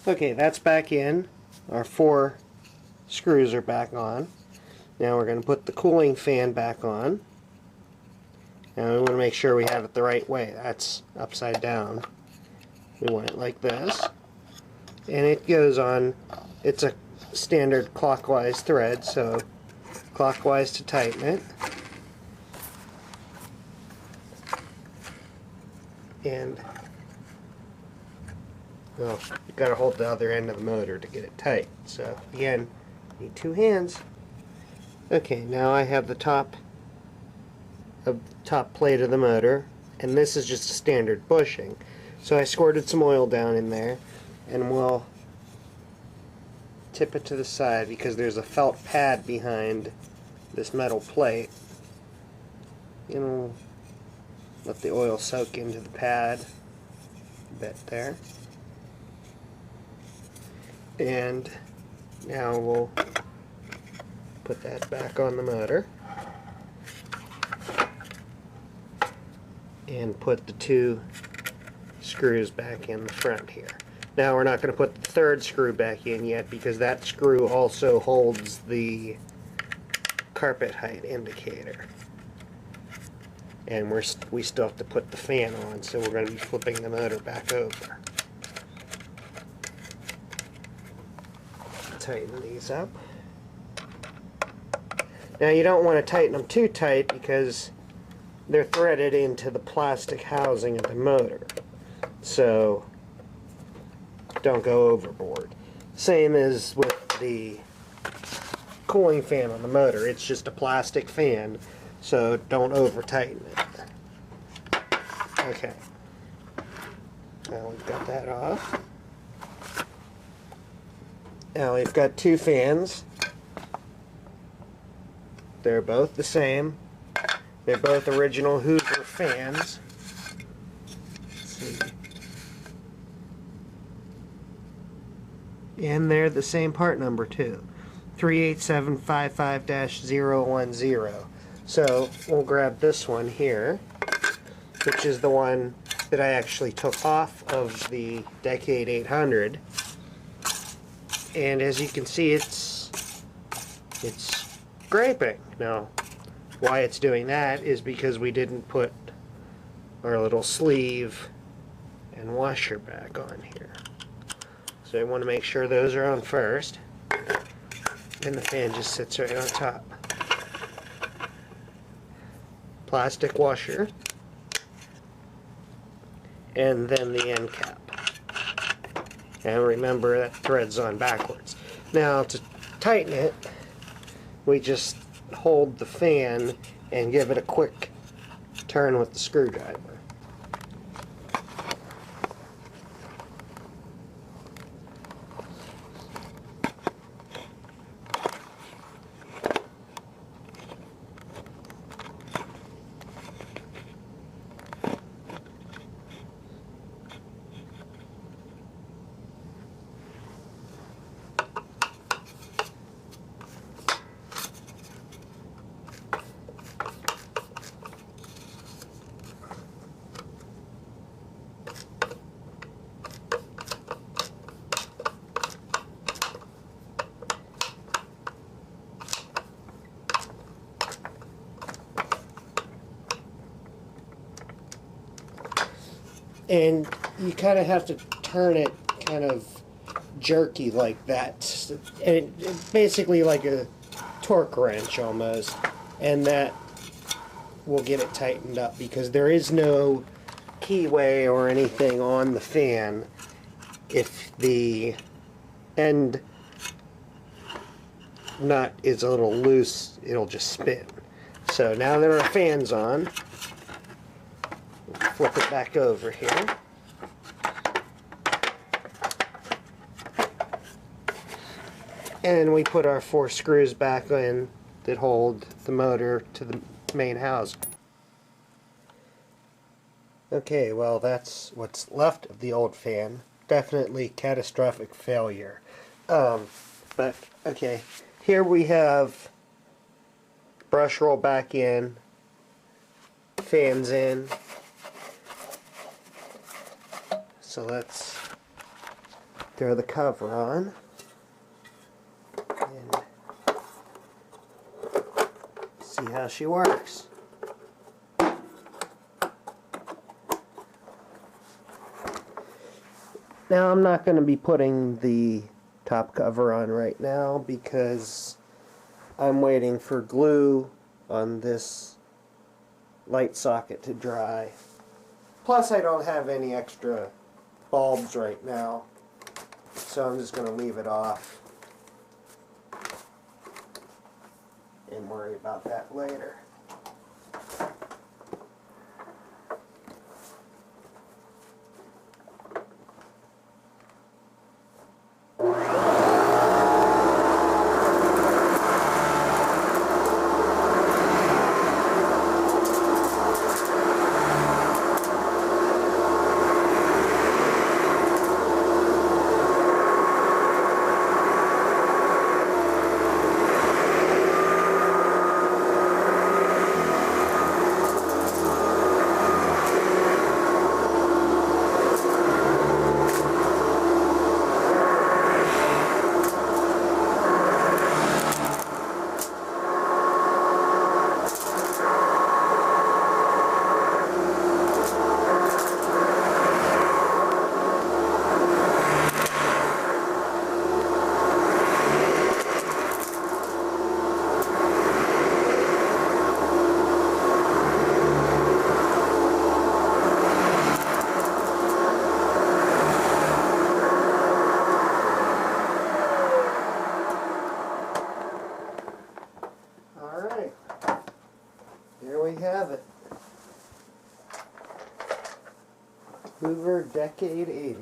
Okay, that's back in. Our 4 screws are back on. Now we're going to put the cooling fan back on. Now we want to make sure we have it the right way. That's upside down. We want it like this. And it goes on, it's a standard clockwise thread, so clockwise to tighten it. And well, you've got to hold the other end of the motor to get it tight. So again, need 2 hands. Okay, now I have the top plate of the motor, and this is just a standard bushing. So I squirted some oil down in there, and we'll tip it to the side because there's a felt pad behind this metal plate. You know, let the oil soak into the pad a bit there. And now we'll put that back on the motor and put the 2 screws back in the front here. Now we're not going to put the 3rd screw back in yet because that screw also holds the carpet height indicator. And we still have to put the fan on, so we're going to be flipping the motor back over. Tighten these up. Now you don't want to tighten them too tight because they're threaded into the plastic housing of the motor. So don't go overboard. Same as with the cooling fan on the motor. It's just a plastic fan, so don't over tighten it. Okay. Now we've got that off. Now we've got 2 fans. They're both the same. They're both original Hoover fans. Let's see. And they're the same part number too. 38755-010. So we'll grab this one here, which is the one that I actually took off of the Decade 800. And as you can see, it's scraping. Now, why it's doing that is because we didn't put our little sleeve and washer back on here. So I want to make sure those are on first. And the fan just sits right on top. Plastic washer. And then the end cap. And remember that thread's on backwards. Now to tighten it, we just hold the fan and give it a quick turn with the screwdriver. And you kind of have to turn it kind of jerky like that. And it's basically like a torque wrench almost. And that will get it tightened up because there is no keyway or anything on the fan. If the end nut is a little loose, it'll just spin. So now that our fan's on, flip it back over here. And we put our 4 screws back in that hold the motor to the main housing. Okay, well that's what's left of the old fan. Definitely catastrophic failure. But okay, here we have brush roll back in, fans in. So let's throw the cover on and see how she works. Now I'm not going to be putting the top cover on right now because I'm waiting for glue on this light socket to dry. Plus I don't have any extra bulbs right now, so I'm just going to leave it off and worry about that later. Alright, there we have it. Hoover Decade 80.